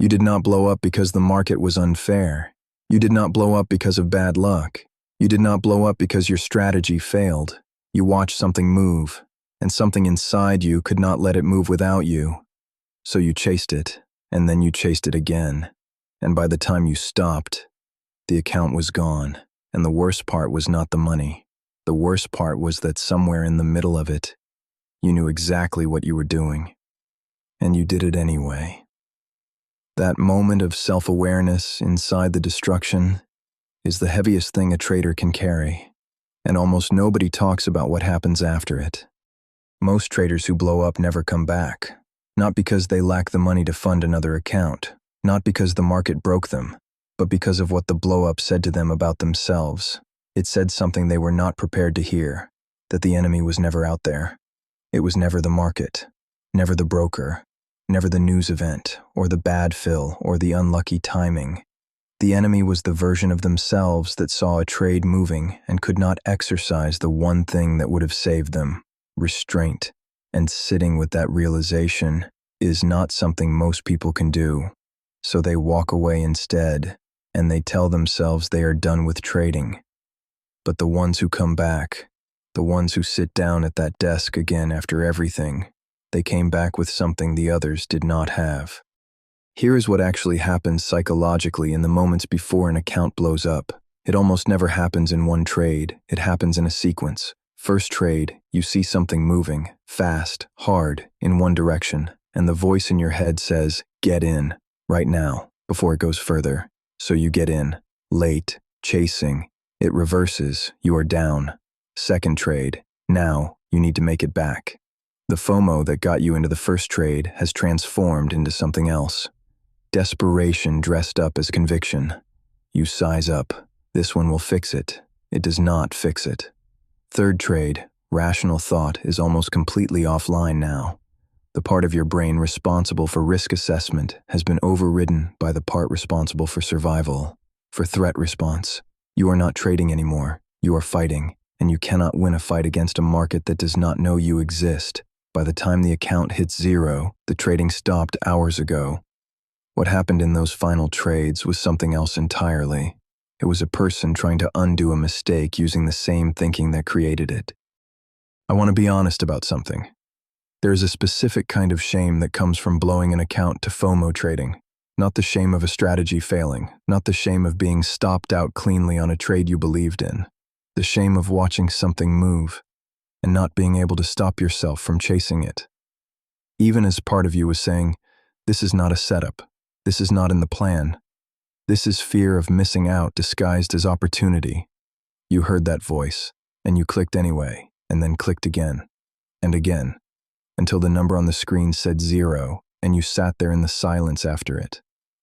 You did not blow up because the market was unfair. You did not blow up because of bad luck. You did not blow up because your strategy failed. You watched something move, and something inside you could not let it move without you. So you chased it, and then you chased it again. And by the time you stopped, the account was gone. And the worst part was not the money. The worst part was that somewhere in the middle of it, you knew exactly what you were doing. And you did it anyway. That moment of self-awareness inside the destruction is the heaviest thing a trader can carry, and almost nobody talks about what happens after it. Most traders who blow up never come back, not because they lack the money to fund another account, not because the market broke them, but because of what the blow-up said to them about themselves. It said something they were not prepared to hear, that the enemy was never out there. It was never the market, never the broker, never the news event, or the bad fill, or the unlucky timing. The enemy was the version of themselves that saw a trade moving and could not exercise the one thing that would have saved them, restraint. And sitting with that realization is not something most people can do. So they walk away instead, and they tell themselves they are done with trading. But the ones who come back, the ones who sit down at that desk again after everything, they came back with something the others did not have. Here is what actually happens psychologically in the moments before an account blows up. It almost never happens in one trade. It happens in a sequence. First trade, you see something moving, fast, hard, in one direction, and the voice in your head says, "Get in, right now," before it goes further. So you get in, late, chasing. It reverses, you are down. Second trade, now you need to make it back. The FOMO that got you into the first trade has transformed into something else. Desperation dressed up as conviction. You size up. This one will fix it. It does not fix it. Third trade, rational thought is almost completely offline now. The part of your brain responsible for risk assessment has been overridden by the part responsible for survival, for threat response. You are not trading anymore. You are fighting, and you cannot win a fight against a market that does not know you exist. By the time the account hits zero, the trading stopped hours ago. What happened in those final trades was something else entirely. It was a person trying to undo a mistake using the same thinking that created it. I want to be honest about something. There is a specific kind of shame that comes from blowing an account to FOMO trading. Not the shame of a strategy failing, not the shame of being stopped out cleanly on a trade you believed in. The shame of watching something move and not being able to stop yourself from chasing it. Even as part of you was saying, this is not a setup. This is not in the plan. This is fear of missing out disguised as opportunity. You heard that voice, and you clicked anyway, and then clicked again, and again, until the number on the screen said 0, and you sat there in the silence after it.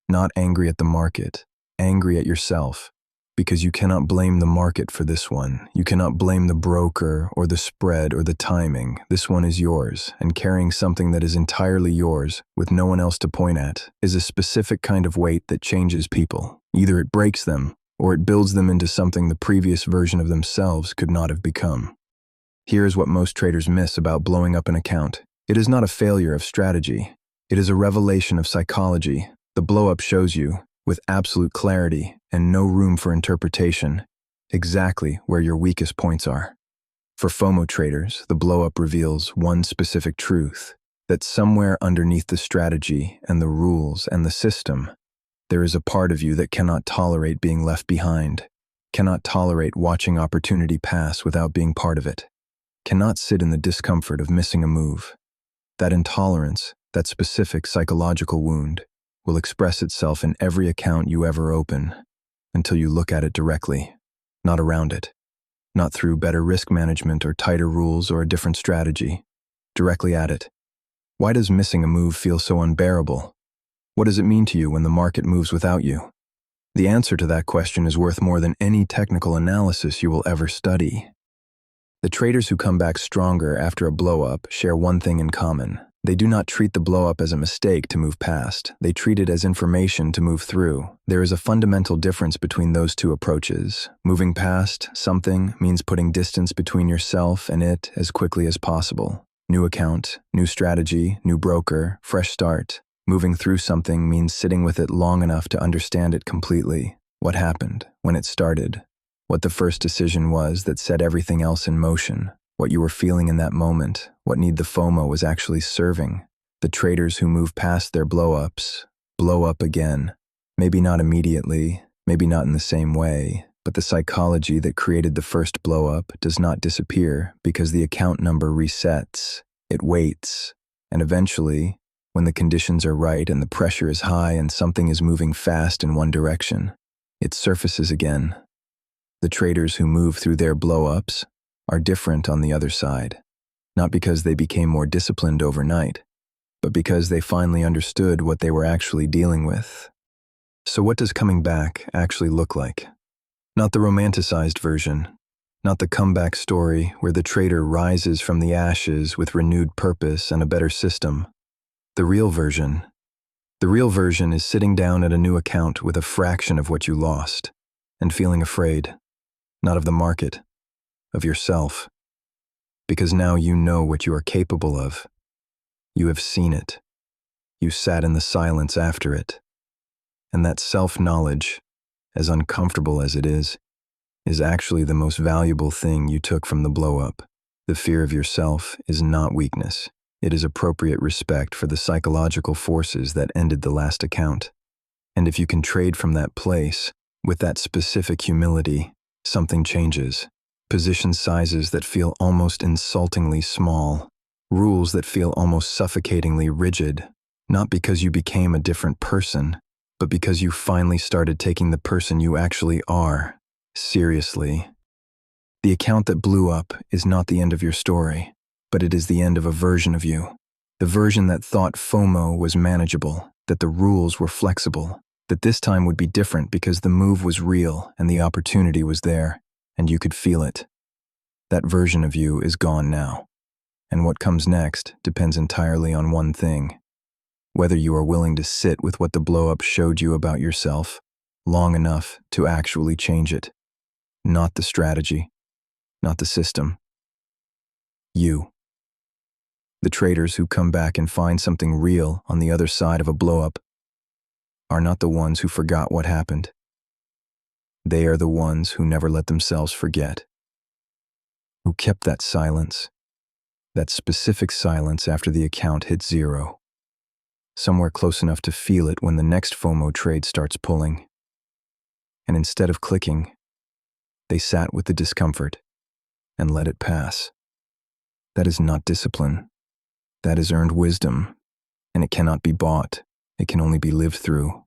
Not angry at the market, angry at yourself, because you cannot blame the market for this one. You cannot blame the broker or the spread or the timing. This one is yours, and carrying something that is entirely yours with no one else to point at is a specific kind of weight that changes people. Either it breaks them, or it builds them into something the previous version of themselves could not have become. Here is what most traders miss about blowing up an account. It is not a failure of strategy. It is a revelation of psychology. The blow-up shows you, with absolute clarity and no room for interpretation, exactly where your weakest points are. For FOMO traders, the blow-up reveals one specific truth, that somewhere underneath the strategy and the rules and the system, there is a part of you that cannot tolerate being left behind, cannot tolerate watching opportunity pass without being part of it, cannot sit in the discomfort of missing a move. That intolerance, that specific psychological wound, will express itself in every account you ever open, until you look at it directly, not around it, not through better risk management or tighter rules or a different strategy, directly at it. Why does missing a move feel so unbearable? What does it mean to you when the market moves without you? The answer to that question is worth more than any technical analysis you will ever study. The traders who come back stronger after a blow-up share one thing in common. They do not treat the blow-up as a mistake to move past. They treat it as information to move through. There is a fundamental difference between those two approaches. Moving past something means putting distance between yourself and it as quickly as possible. New account, new strategy, new broker, fresh start. Moving through something means sitting with it long enough to understand it completely. What happened, when it started, what the first decision was that set everything else in motion, what you were feeling in that moment, what need the FOMO was actually serving. The traders who move past their blow-ups blow up again. Maybe not immediately, maybe not in the same way, but the psychology that created the first blow-up does not disappear because the account number resets. It waits, and eventually, when the conditions are right and the pressure is high and something is moving fast in one direction, it surfaces again. The traders who move through their blow-ups are different on the other side, not because they became more disciplined overnight, but because they finally understood what they were actually dealing with. So what does coming back actually look like? Not the romanticized version, not the comeback story where the trader rises from the ashes with renewed purpose and a better system. The real version is sitting down at a new account with a fraction of what you lost and feeling afraid, not of the market, of yourself. Because now you know what you are capable of. You have seen it. You sat in the silence after it. And that self-knowledge, as uncomfortable as it is actually the most valuable thing you took from the blow-up. The fear of yourself is not weakness. It is appropriate respect for the psychological forces that ended the last account. And if you can trade from that place, with that specific humility, something changes. Position sizes that feel almost insultingly small. Rules that feel almost suffocatingly rigid. Not because you became a different person, but because you finally started taking the person you actually are seriously. The account that blew up is not the end of your story, but it is the end of a version of you. The version that thought FOMO was manageable, that the rules were flexible, that this time would be different because the move was real and the opportunity was there, and you could feel it. That version of you is gone now, and what comes next depends entirely on one thing: whether you are willing to sit with what the blow-up showed you about yourself long enough to actually change it. Not the strategy, not the system. You. The traders who come back and find something real on the other side of a blow-up are not the ones who forgot what happened. They are the ones who never let themselves forget, who kept that silence, that specific silence after the account hit zero, somewhere close enough to feel it when the next FOMO trade starts pulling. And instead of clicking, they sat with the discomfort and let it pass. That is not discipline. That is earned wisdom, and it cannot be bought. It can only be lived through.